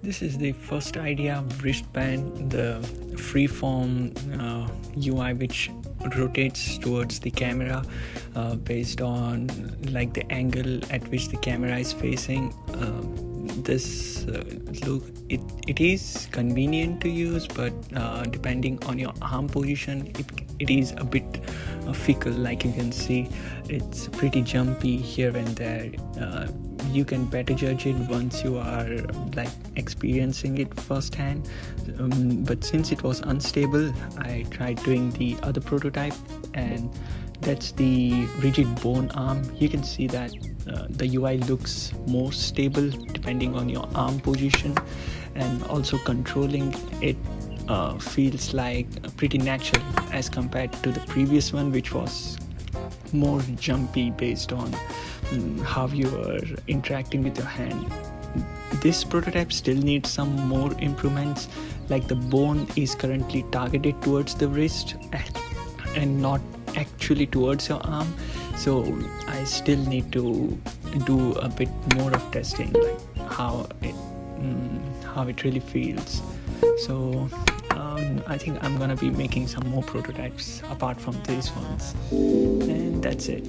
This is the first idea of wristband, the freeform UI which rotates towards the camera based on like the angle at which the camera is facing. This look, it is convenient to use, but depending on your arm position, it is a bit fickle. Like you can see, it's pretty jumpy here and there. You can better judge it once you are like experiencing it firsthand, but since it was unstable, I tried doing the other prototype, and that's the rigid bone arm. You can see that the UI looks more stable depending on your arm position, and also controlling it feels like pretty natural as compared to the previous one, which was more jumpy based on how you are interacting with your hand. This prototype still needs some more improvements, like the bone is currently targeted towards the wrist and not actually towards your arm, so I still need to do a bit more of testing, like how it really feels. So I think I'm gonna be making some more prototypes apart from these ones, and that's it.